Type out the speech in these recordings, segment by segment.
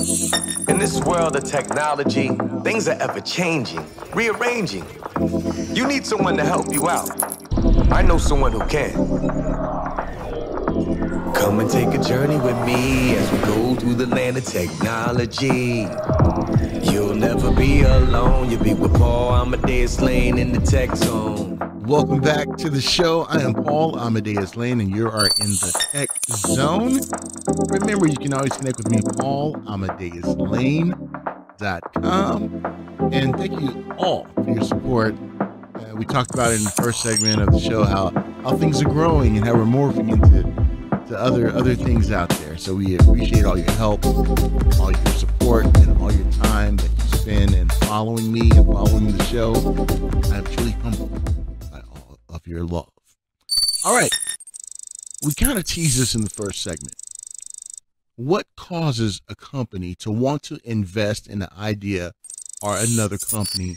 In this world of technology, things are ever changing, rearranging. You need someone to help you out. I know someone who can. Come and take a journey with me as we go through the land of technology. You'll never be alone. You'll be with Paul Amadeus Lane in the tech zone. Welcome back to the show. I am Paul Amadeus Lane, and you are in the tech zone. Remember, you can always connect with me, paulamadeouslane.com. And thank you all for your support. We talked about it in the first segment of the show, how things are growing and how we're morphing into other things out there. So we appreciate all your help, all your support, and all your time that you spend in following me and following the show. I'm truly humbled by all of your love. All right. We kind of teased this in the first segment. What causes a company to want to invest in an idea or another company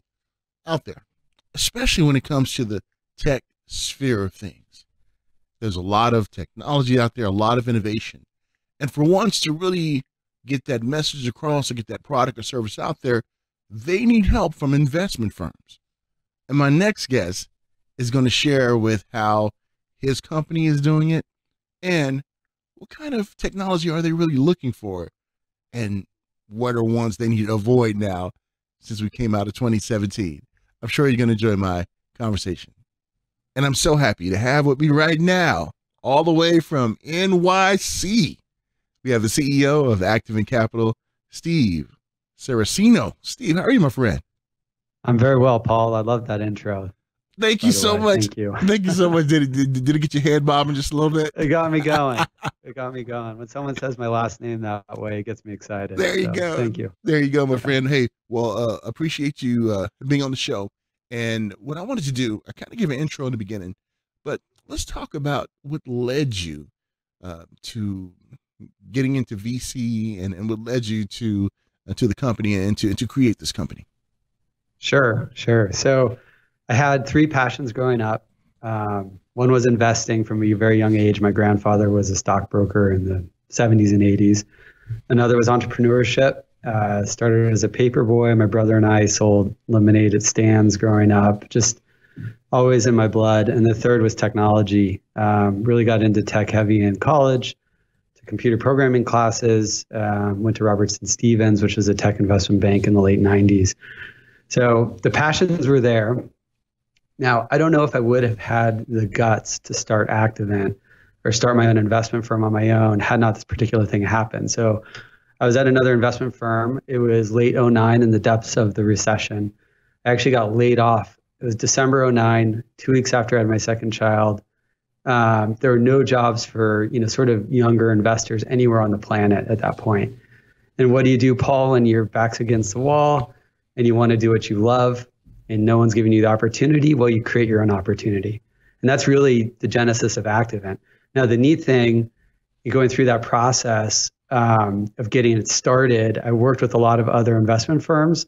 out there, especially when it comes to the tech sphere of things? There's a lot of technology out there, a lot of innovation. And for once to really get that message across or get that product or service out there, they need help from investment firms. And my next guest is going to share with how his company is doing it and what kind of technology are they really looking for and what are ones they need to avoid now since we came out of 2017. I'm sure you're going to enjoy my conversation. And I'm so happy to have with me right now, all the way from NYC, we have the CEO of Active Capital, Steve Saracino. Steve, how are you, my friend? I'm very well, Paul. I love that intro. Thank you so much. Thank you. Thank you so much. Did it get your head bobbing just a little bit? It got me going. It got me going. When someone says my last name that way, it gets me excited. There you go. Thank you. There you go, my friend. Hey, well, appreciate you being on the show. And what I wanted to do, I kind of give an intro in the beginning, but let's talk about what led you to getting into VC and what led you to the company and to create this company. Sure. So I had three passions growing up. One was investing from a very young age. My grandfather was a stockbroker in the 70s and 80s. Another was entrepreneurship. Started as a paper boy. My brother and I sold lemonade at stands growing up, just always in my blood. And the third was technology. Really got into tech heavy in college, to computer programming classes, went to Robertson Stevens, which was a tech investment bank in the late 90s. So the passions were there. Now, I don't know if I would have had the guts to start Activent or start my own investment firm on my own had not this particular thing happened. So I was at another investment firm. It was late 2009 in the depths of the recession. I actually got laid off. It was December 2009, 2 weeks after I had my second child. There were no jobs for, sort of younger investors anywhere on the planet at that point. And what do you do, Paul, when your back's against the wall and you want to do what you love and no one's giving you the opportunity? Well, you create your own opportunity. And that's really the genesis of Activent. Now, the neat thing, going through that process of getting it started, I worked with a lot of other investment firms.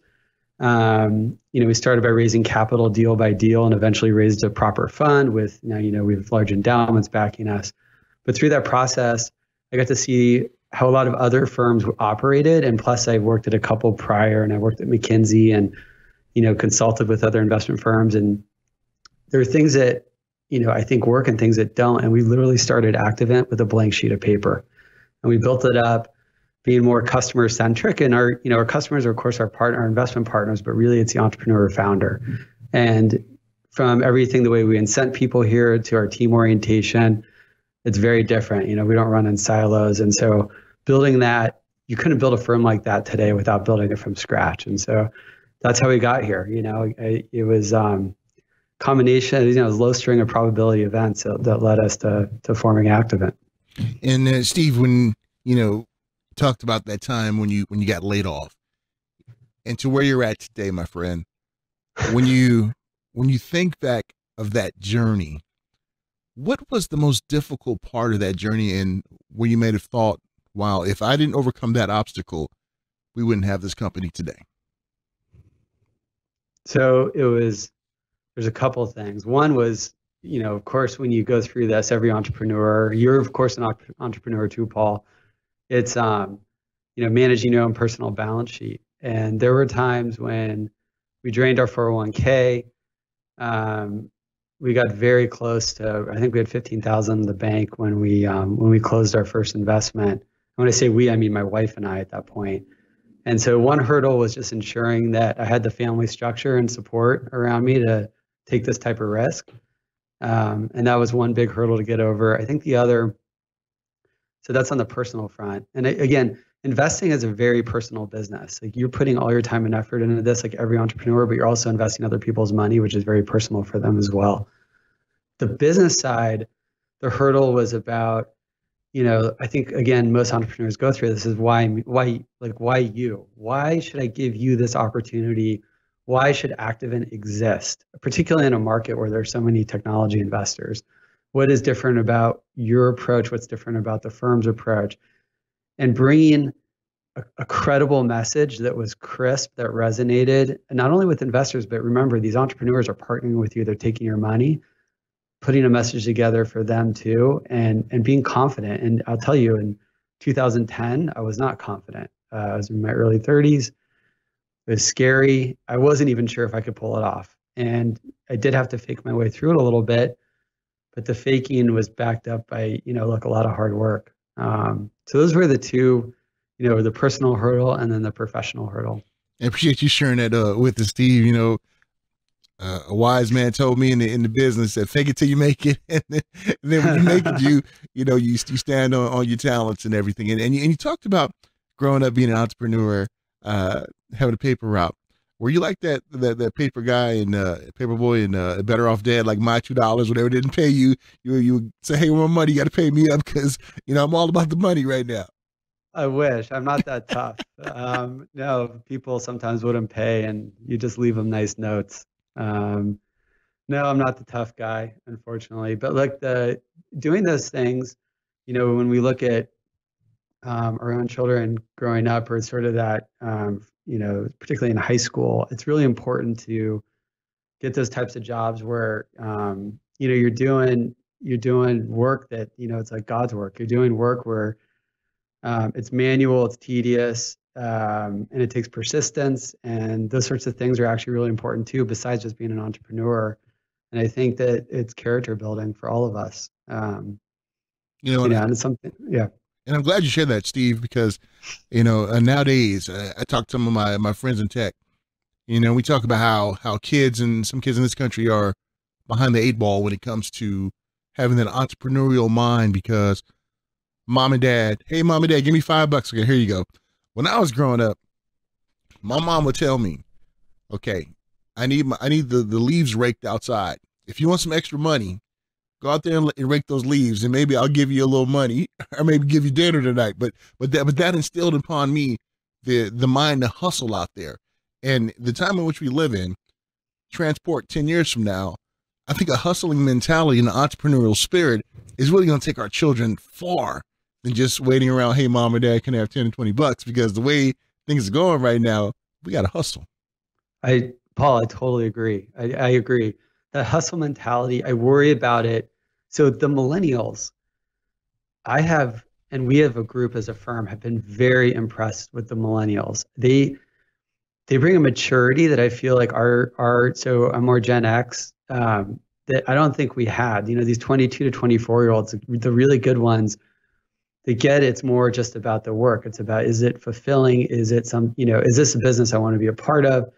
We started by raising capital deal by deal and eventually raised a proper fund with, we have large endowments backing us. But through that process, I got to see how a lot of other firms operated. And plus I worked at a couple prior, and I worked at McKinsey and, consulted with other investment firms. And there are things that, I think work and things that don't. And we literally started Activent with a blank sheet of paper. And we built it up being more customer centric. And our customers are, of course, our investment partners, but really it's the entrepreneur or founder. And from everything, the way we incent people here to our team orientation, it's very different. We don't run in silos. And so building that, you couldn't build a firm like that today without building it from scratch. And so that's how we got here. It was combination, it was low string of probability events that led us to forming Activent. And Steve, when talked about that time when you got laid off, and to where you're at today, my friend, when you think back of that journey, what was the most difficult part of that journey, and where you may have thought, wow, if I didn't overcome that obstacle, we wouldn't have this company today? So there's a couple of things. One was, of course, when you go through this, every entrepreneur, you're of course an entrepreneur too, Paul. It's managing your own personal balance sheet. And there were times when we drained our 401k. We got very close to, I think we had 15,000 in the bank when we closed our first investment. When I say we, I mean my wife and I at that point. And so one hurdle was just ensuring that I had the family structure and support around me to take this type of risk. And that was one big hurdle to get over. I think the other, so that's on the personal front. And again, investing is a very personal business. Like, you're putting all your time and effort into this, like every entrepreneur, but you're also investing other people's money, which is very personal for them as well. The business side, the hurdle was about, I think, again, most entrepreneurs go through this, is why you? Why should I give you this opportunity? Why should Activent exist, particularly in a market where there's so many technology investors? What is different about your approach? What's different about the firm's approach? And bringing a credible message that was crisp, that resonated, and not only with investors, but remember, these entrepreneurs are partnering with you. They're taking your money, putting a message together for them too, and being confident. And I'll tell you, in 2010, I was not confident. I was in my early 30s. It was scary. I wasn't even sure if I could pull it off. And I did have to fake my way through it a little bit, but the faking was backed up by, a lot of hard work. So those were the two, the personal hurdle and then the professional hurdle. I appreciate you sharing that with us, Steve. A wise man told me in the business that fake it till you make it, and then when you make it, you stand on your talents and everything. And you talked about growing up being an entrepreneur, having a paper route. Were you like that paper guy and paper boy and Better Off Dad, like my $2, whatever didn't pay you, you would say, hey, well, money, you got to pay me up because I'm all about the money right now. I wish. I'm not that tough. No, people sometimes wouldn't pay, and you just leave them nice notes. No, I'm not the tough guy, unfortunately. But look, doing those things, when we look at our own children growing up, or sort of that, particularly in high school, it's really important to get those types of jobs where, you're doing work that, it's like God's work. You're doing work where it's manual, it's tedious, and it takes persistence, and those sorts of things are actually really important too, besides just being an entrepreneur. And I think that it's character building for all of us. And it's something, yeah. And I'm glad you shared that, Steve, because, nowadays I talk to some of my friends in tech, we talk about how some kids in this country are behind the 8 ball when it comes to having that entrepreneurial mind, because mom and dad, hey, mom and dad, give me $5. Okay, here you go. When I was growing up, my mom would tell me, okay, I need the leaves raked outside. If you want some extra money, go out there and rake those leaves, and maybe I'll give you a little money, or maybe give you dinner tonight. But that instilled upon me the mind to hustle out there. And the time in which we live in, transport 10 years from now, I think a hustling mentality and an entrepreneurial spirit is really going to take our children far than just waiting around, hey, mom and dad, can I have 10 and $20? Because the way things are going right now, we got to hustle. Paul, I totally agree. I agree. That hustle mentality, I worry about it. So the millennials, and we have a group as a firm, have been very impressed with the millennials. They bring a maturity that I feel like so I'm more Gen X, that I don't think we had. These 22 to 24-year-olds, the really good ones, they get it's more just about the work. It's about, is it fulfilling? Is it is this a business I want to be a part of?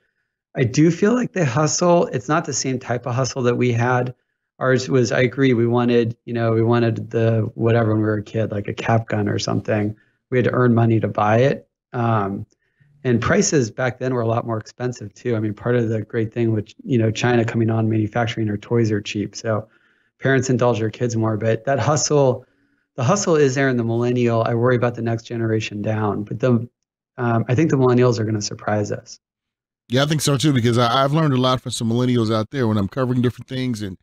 I do feel like they hustle. It's not the same type of hustle that we had. Ours was, I agree, we wanted the whatever when we were a kid, like a cap gun or something. We had to earn money to buy it. And prices back then were a lot more expensive too. I mean, part of the great thing with, China coming on, manufacturing their toys are cheap. So parents indulge their kids more, but the hustle is there in the millennial. I worry about the next generation down, but I think the millennials are going to surprise us. Yeah, I think so too, because I've learned a lot from some millennials out there when I'm covering different things, and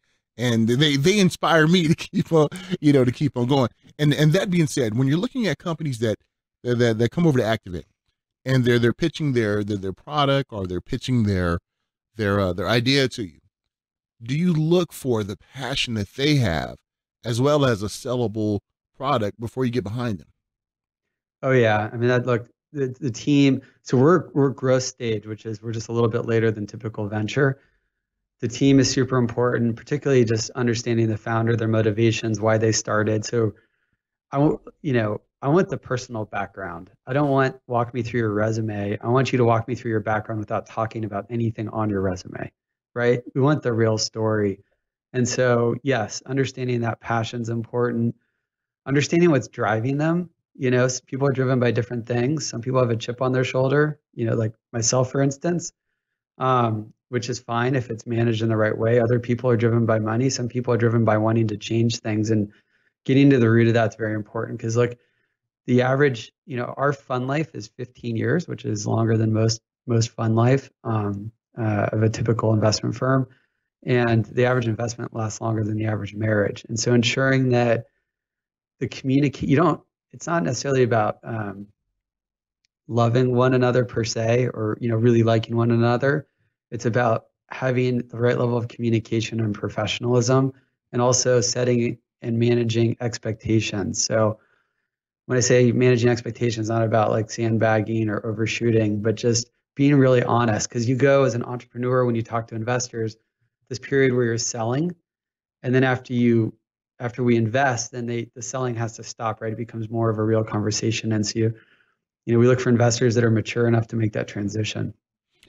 they inspire me to keep on, to keep on going. And that being said, when you're looking at companies that come over to Activate, and they're pitching their product, or they're pitching their idea to you, do you look for the passion that they have, as well as a sellable product, before you get behind them? Oh yeah, I mean, the team. So we're growth stage, which is we're just a little bit later than typical venture. The team is super important, particularly just understanding the founder, their motivations, why they started. So I want the personal background. I don't want walk me through your resume. I want you to walk me through your background without talking about anything on your resume, right? We want the real story. And so, yes, understanding that passion's important. Understanding what's driving them. People are driven by different things. Some people have a chip on their shoulder, like myself, for instance, which is fine if it's managed in the right way. Other people are driven by money. Some people are driven by wanting to change things, and getting to the root of that's very important, because look, the average, our fund life is 15 years, which is longer than most fund life of a typical investment firm. And the average investment lasts longer than the average marriage. And so ensuring that it's not necessarily about loving one another per se, or, really liking one another. It's about having the right level of communication and professionalism, and also setting and managing expectations. So when I say managing expectations, not about like sandbagging or overshooting, but just being really honest. Because you go as an entrepreneur, when you talk to investors, this period where you're selling, and then after we invest, then the selling has to stop, right? It becomes more of a real conversation. And so we look for investors that are mature enough to make that transition.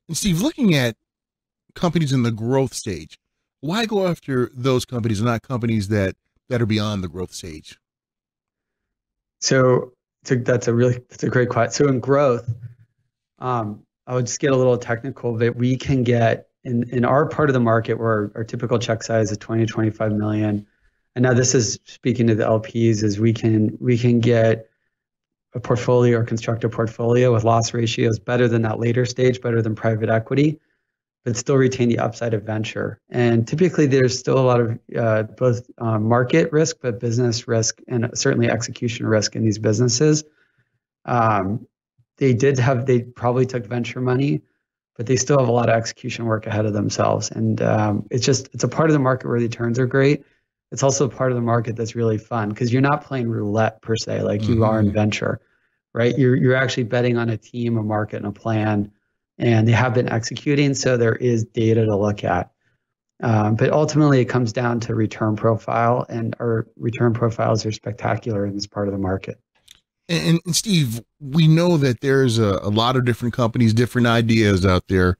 And Steve, looking at companies in the growth stage, why go after those companies and not companies that are beyond the growth stage? So that's a great question. So in growth, I would just get a little technical, but we can get in our part of the market where our typical check size is 20 to 25 million. And now this is speaking to the LPs, is we can get a portfolio or construct a portfolio with loss ratios better than that later stage, better than private equity, but still retain the upside of venture. And typically there's still a lot of both market risk, but business risk, and certainly execution risk in these businesses. They probably took venture money, but they still have a lot of execution work ahead of themselves. And it's a part of the market where the returns are great. It's also a part of the market that's really fun, because you're not playing roulette per se, like you are in venture, right? You're actually betting on a team, a market, and a plan, and they have been executing. So there is data to look at. But ultimately it comes down to return profile, and our return profiles are spectacular in this part of the market. And Steve, we know that there's a lot of different companies, different ideas out there.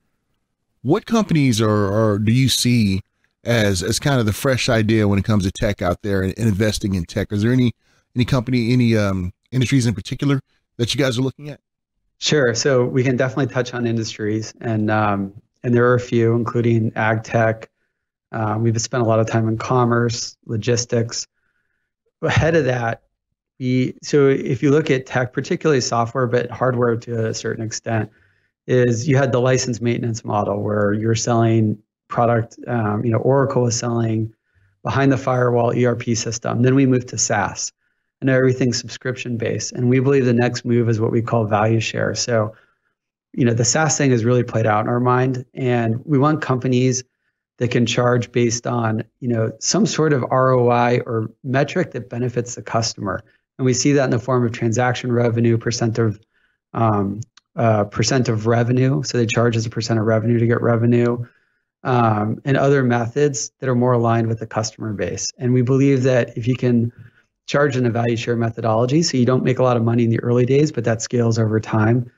What companies do you see as kind of the fresh idea when it comes to tech out there and investing in tech? Is there any company, any industries in particular that you guys are looking at? Sure. So we can definitely touch on industries, and there are a few, including AGTech. We've spent a lot of time in commerce, logistics. Ahead of that, so if you look at tech, particularly software, but hardware to a certain extent, is you had the license maintenance model where you're selling product. Oracle was selling behind the firewall ERP system. Then we moved to SaaS, and everything's subscription based. And we believe the next move is what we call value share. So, the SaaS thing has really played out in our mind, and we want companies that can charge based on, some sort of ROI or metric that benefits the customer. And we see that in the form of transaction revenue, percent of revenue. So they charge as a percent of revenue to get revenue, and other methods that are more aligned with the customer base. And we believe that if you can charge in a value share methodology, so you don't make a lot of money in the early days, but that scales over time,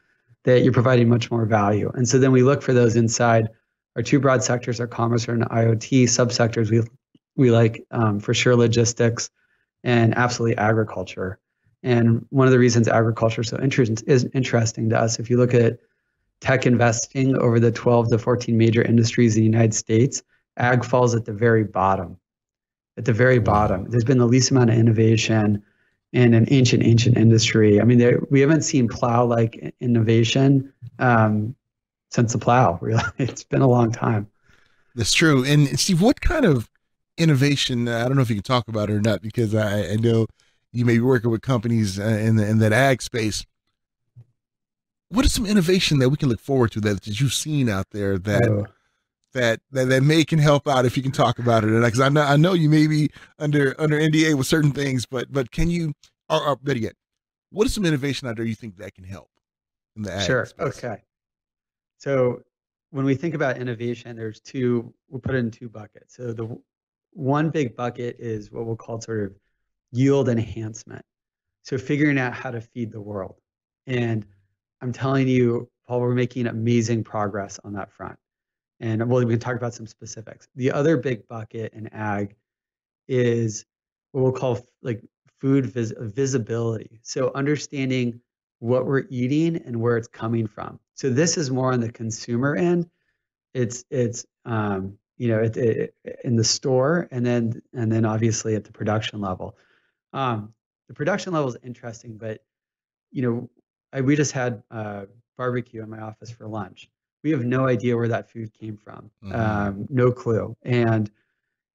that you're providing much more value. And so then we look for those inside our two broad sectors, our commerce and IoT subsectors. We like for sure logistics and absolutely agriculture. And one of the reasons agriculture is so interesting to us, if you look at tech investing over the 12 to 14 major industries in the United States, ag falls at the very bottom. At the very bottom. There's been the least amount of innovation in an ancient industry. I mean, we haven't seen plow-like innovation since the plow, really. It's been a long time. That's true. And Steve, what kind of innovation, I don't know if you can talk about it or not, because I know you may be working with companies in that ag space. What is some innovation that we can look forward to that you've seen out there that may can help out, if you can talk about it? Because I know you may be under NDA with certain things, but can you, or better yet, what is some innovation out there you think that can help? in the ag Sure. space? Okay. So when we think about innovation, we put it in two buckets. So the one big bucket is what we'll call sort of yield enhancement. So figuring out how to feed the world. And I'm telling you, Paul, we're making amazing progress on that front. And we can talk about some specifics. The other big bucket in ag is what we'll call like food visibility. So understanding what we're eating and where it's coming from. So this is more on the consumer end. It's in the store, and then obviously at the production level. The production level is interesting, but we just had barbecue in my office for lunch. We have no idea where that food came from. No clue. And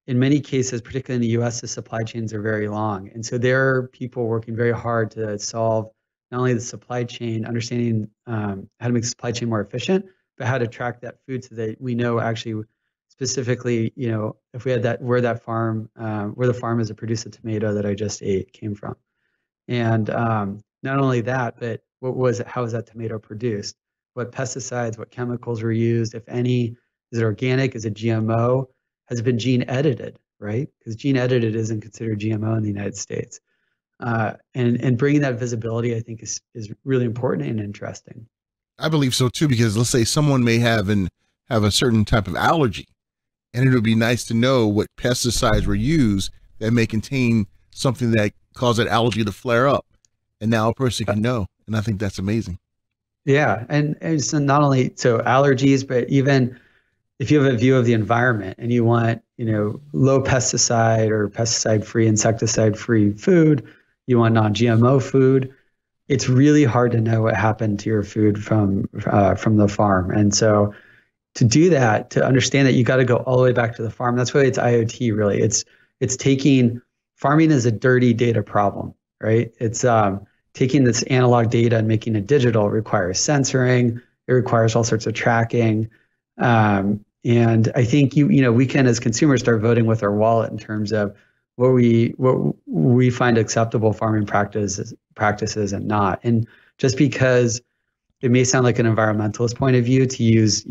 in many cases, particularly in the U.S., the supply chains are very long, and so there are people working very hard to solve not only the supply chain, understanding how to make the supply chain more efficient, but how to track that food so that we know actually specifically, if we had where the farm is that produced the tomato that I just ate came from. And not only that, but how was that tomato produced? What pesticides, what chemicals were used, if any? Is it organic? Is it GMO? Has it been gene edited, right? Because gene edited isn't considered GMO in the United States. And bringing that visibility, I think, is really important and interesting. I believe so too, because let's say someone may have a certain type of allergy, and it would be nice to know what pesticides were used that may contain something that caused that allergy to flare up, and now a person can know. And I think that's amazing. Yeah, and it's not only allergies, but even if you have a view of the environment and you want, low pesticide or pesticide-free, insecticide-free food, you want non-GMO food, it's really hard to know what happened to your food from the farm. And so to do that, to understand that, you got to go all the way back to the farm. That's why it's IoT, really. It's taking farming is a dirty data problem, right? It's taking this analog data and making it digital. It requires censoring. It requires all sorts of tracking. And I think we can, as consumers, start voting with our wallet in terms of what we find acceptable farming practices and not. And just because it may sound like an environmentalist point of view to use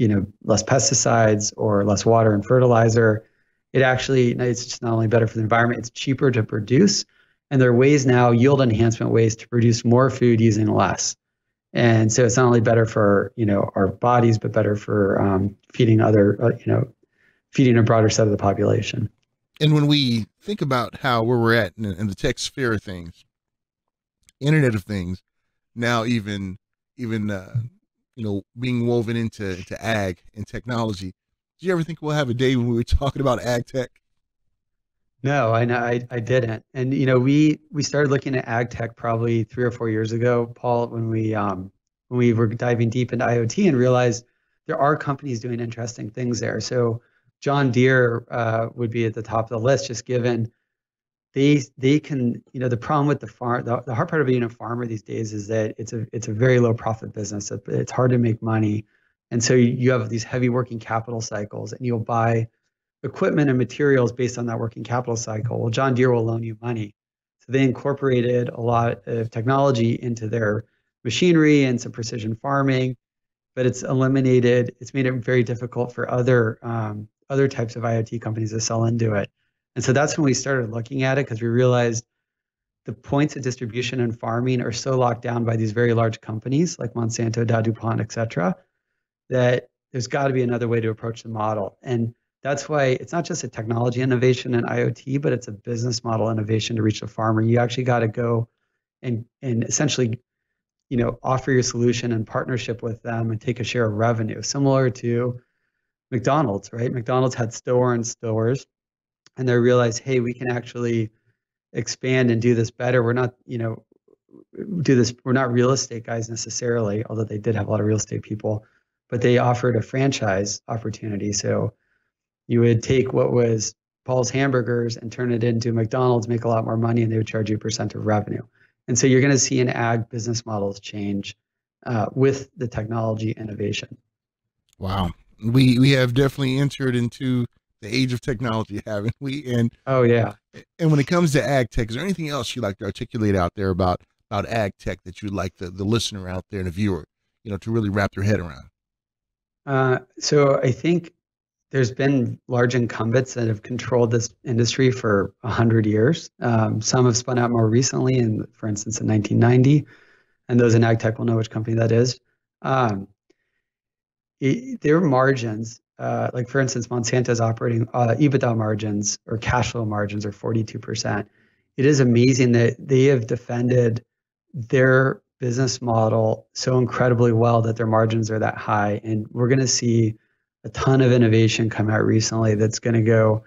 less pesticides or less water and fertilizer, it's just not only better for the environment, it's cheaper to produce. And there are ways now, yield enhancement ways, to produce more food using less. And so it's not only better for our bodies, but better for feeding feeding a broader set of the population. And when we think about where we're at in the tech sphere of things, Internet of Things, now even being woven into ag and technology, did you ever think we'll have a day when we were talking about ag tech? No, I didn't. And we started looking at ag tech probably 3 or 4 years ago, Paul, when we were diving deep into IoT and realized there are companies doing interesting things there. So John Deere would be at the top of the list, just given they can, the problem with the farm, the hard part of being a farmer these days is that it's a very low profit business. It's hard to make money. And so you have these heavy working capital cycles, and you'll buy equipment and materials based on that working capital cycle. Well, John Deere will loan you money. So they incorporated a lot of technology into their machinery and some precision farming, but it's made it very difficult for other types of IoT companies to sell into it. And so that's when we started looking at it, because we realized the points of distribution in farming are so locked down by these very large companies like Monsanto, Dow, DuPont, et cetera, that there's got to be another way to approach the model. And that's why it's not just a technology innovation in IoT, but it's a business model innovation to reach the farmer. You actually got to go and essentially, offer your solution in partnership with them and take a share of revenue, similar to McDonald's, right? McDonald's had stores, and they realized, hey, we can actually expand and do this better. We're not, we're not real estate guys necessarily, although they did have a lot of real estate people, but they offered a franchise opportunity. So you would take what was Paul's Hamburgers and turn it into McDonald's, make a lot more money, and they would charge you a % of revenue. And so you're going to see an ag business models change with the technology innovation. Wow. We have definitely entered into the age of technology, haven't we? And oh yeah. And when it comes to ag tech, is there anything else you'd like to articulate out there about ag tech that you'd like the listener out there and the viewer, to really wrap their head around? So I think there's been large incumbents that have controlled this industry for 100 years. Some have spun out more recently, for instance, in 1990, and those in AgTech will know which company that is. Their margins, like for instance, Monsanto's operating EBITDA margins or cash flow margins are 42%. It is amazing that they have defended their business model so incredibly well that their margins are that high. And we're going to see a ton of innovation come out recently that's going to go,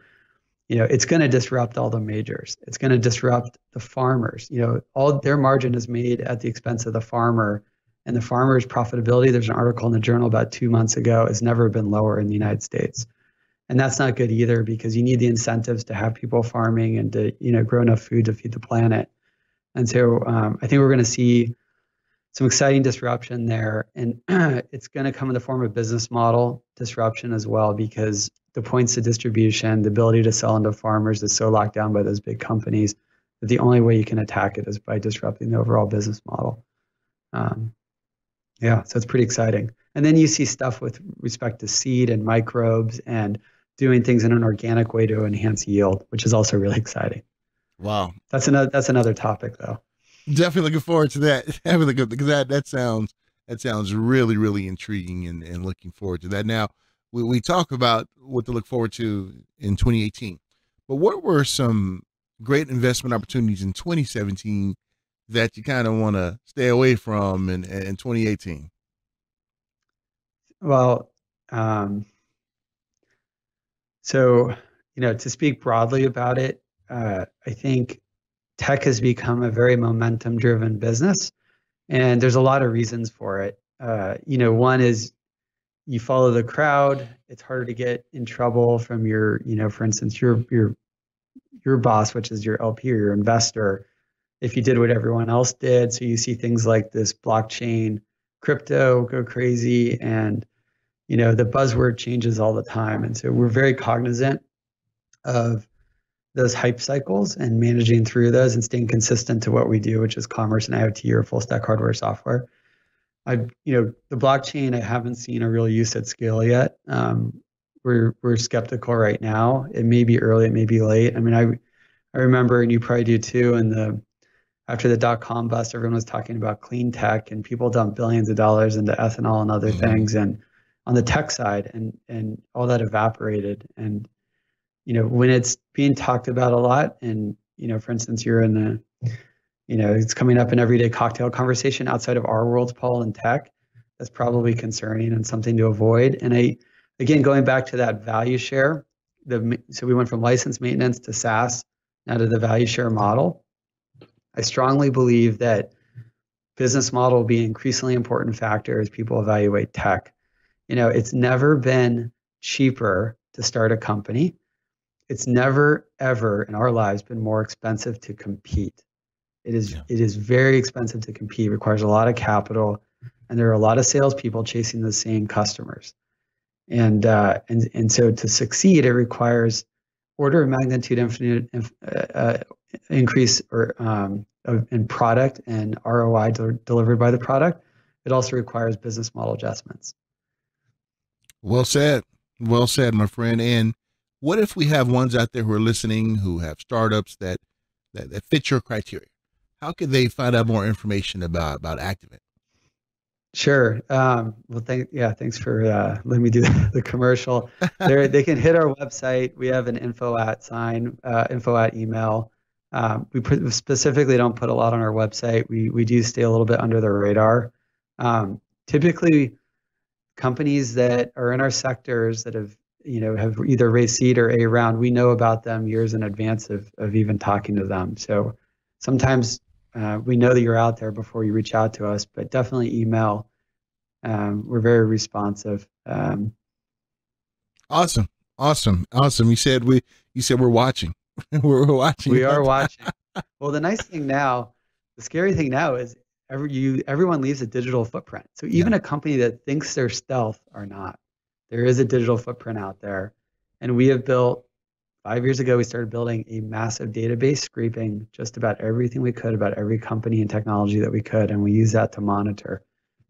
it's going to disrupt all the majors. It's going to disrupt the farmers. All their margin is made at the expense of the farmer, and the farmer's profitability. There's an article in the journal about 2 months ago, has never been lower in the United States. And that's not good either, because you need the incentives to have people farming and to, grow enough food to feed the planet. And so I think we're going to see some exciting disruption there. And it's going to come in the form of business model disruption as well, because the points of distribution, the ability to sell into farmers is so locked down by those big companies that the only way you can attack it is by disrupting the overall business model. So it's pretty exciting. And then you see stuff with respect to seed and microbes and doing things in an organic way to enhance yield, which is also really exciting. Wow. That's another topic though. Definitely looking forward to that. Definitely good, because that sounds really, really intriguing, and looking forward to that. Now, we talk about what to look forward to in 2018, but what were some great investment opportunities in 2017 that you kind of want to stay away from in 2018? Well, so, to speak broadly about it, I think tech has become a very momentum-driven business, and there's a lot of reasons for it. One is you follow the crowd. It's harder to get in trouble from your, for instance, your boss, which is your LP or your investor, if you did what everyone else did. So you see things like this blockchain, crypto go crazy, and the buzzword changes all the time. And so we're very cognizant of those hype cycles and managing through those and staying consistent to what we do, which is commerce and IoT or full stack hardware software. The blockchain, I haven't seen a real use at scale yet. We're skeptical right now. It may be early, it may be late. I mean, I remember, and you probably do too, after the dot-com bust, everyone was talking about clean tech, and people dumped billions of dollars into ethanol and other things, and on the tech side, and all that evaporated. And when it's being talked about a lot, and for instance, you're in the it's coming up in everyday cocktail conversation outside of our worlds, Paul, in tech, that's probably concerning and something to avoid. And again, going back to that value share, so we went from license maintenance to SaaS, now to the value share model. I strongly believe that business model will be an increasingly important factor as people evaluate tech. It's never been cheaper to start a company. It's never, ever in our lives been more expensive to compete. It is very expensive to compete. It requires a lot of capital, and there are a lot of salespeople chasing the same customers. And so to succeed, it requires order of magnitude increase in product and ROI delivered by the product. It also requires business model adjustments. Well said, my friend. And what if we have ones out there who are listening who have startups that fit your criteria? How could they find out more information about Activate? Sure. Well, thanks for letting me do the commercial. They can hit our website. We have an info at email. We specifically don't put a lot on our website. We do stay a little bit under the radar. Typically, companies that are in our sectors that have either raised seed or A round, we know about them years in advance of even talking to them. So sometimes we know that you're out there before you reach out to us, but definitely email. We're very responsive. Awesome. You said we're watching. we're watching. We are watching. Well, the scary thing now is everyone leaves a digital footprint. So even a company that thinks they're stealth are not. There is a digital footprint out there, and we have built. 5 years ago, we started building a massive database, scraping just about everything we could about every company and technology that we could, and we use that to monitor.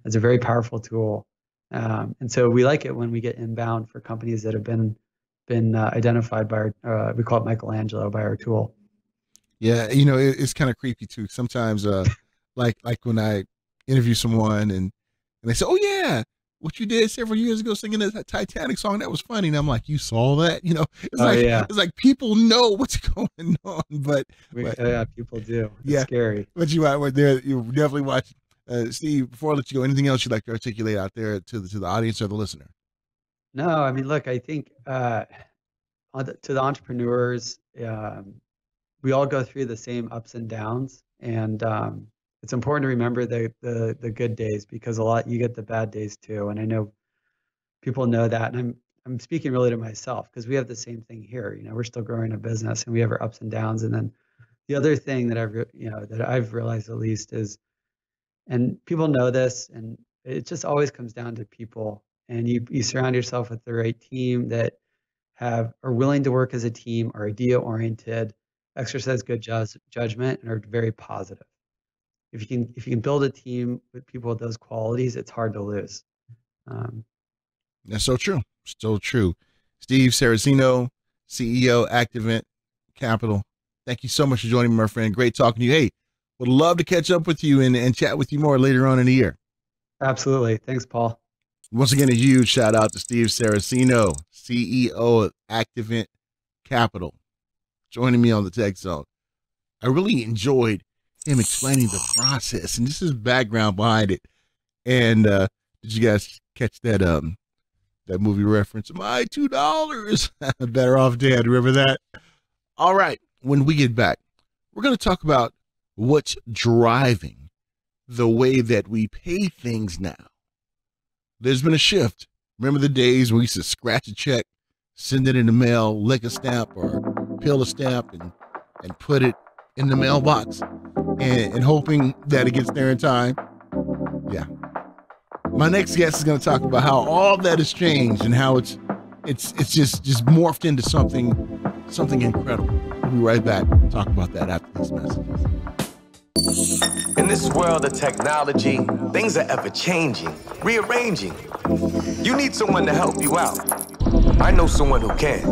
It's a very powerful tool. And so we like it when we get inbound for companies that have been identified by our, we call it Michelangelo, by our tool. Yeah, it's kind of creepy too. Sometimes, like when I interview someone and they say, "Oh yeah, what you did several years ago singing that Titanic song, that was funny," and I'm like, "You saw that?" It's like people know what's going on, but yeah, people do. It's scary. But you were there. You definitely watch. Steve, before I let you go, anything else you'd like to articulate out there to the audience or the listener? No, I mean, look, I think to the entrepreneurs, we all go through the same ups and downs, and it's important to remember the good days, because you get the bad days too. And I know people know that, and I'm speaking really to myself, because we have the same thing here. We're still growing a business, and we have our ups and downs. And then the other thing that I've realized, at least, is, and people know this, and it just always comes down to people. And you surround yourself with the right team that are willing to work as a team, are idea oriented, exercise good judgment, and are very positive. If you can build a team with people with those qualities, it's hard to lose. That's so true. So true. Steve Saracino, CEO, AGTech Capital. Thank you so much for joining me, my friend. Great talking to you. Hey, would love to catch up with you and chat with you more later on in the year. Absolutely. Thanks, Paul. Once again, a huge shout out to Steve Saracino, CEO of AGTech Capital, joining me on the Tech Zone. I really enjoyed him explaining the process and just his background behind it. And did you guys catch that that movie reference? My $2. Better Off Dead. Remember that? All right. When we get back, we're going to talk about what's driving the way that we pay things now. There's been a shift. Remember the days when we used to scratch a check, send it in the mail, lick a stamp or peel a stamp and put it in the mailbox and hoping that it gets there in time? Yeah. My next guest is going to talk about how all that has changed and how it's just morphed into something incredible. We'll be right back. Talk about that after these messages. In this world of technology, things are ever changing, rearranging. You need someone to help you out. I know someone who can.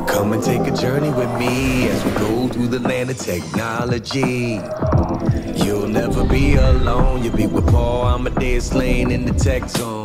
Come and take a journey with me as we go through the land of technology. You'll never be alone. You'll be with Paul, Amadeus, Lane in the Tech Zone.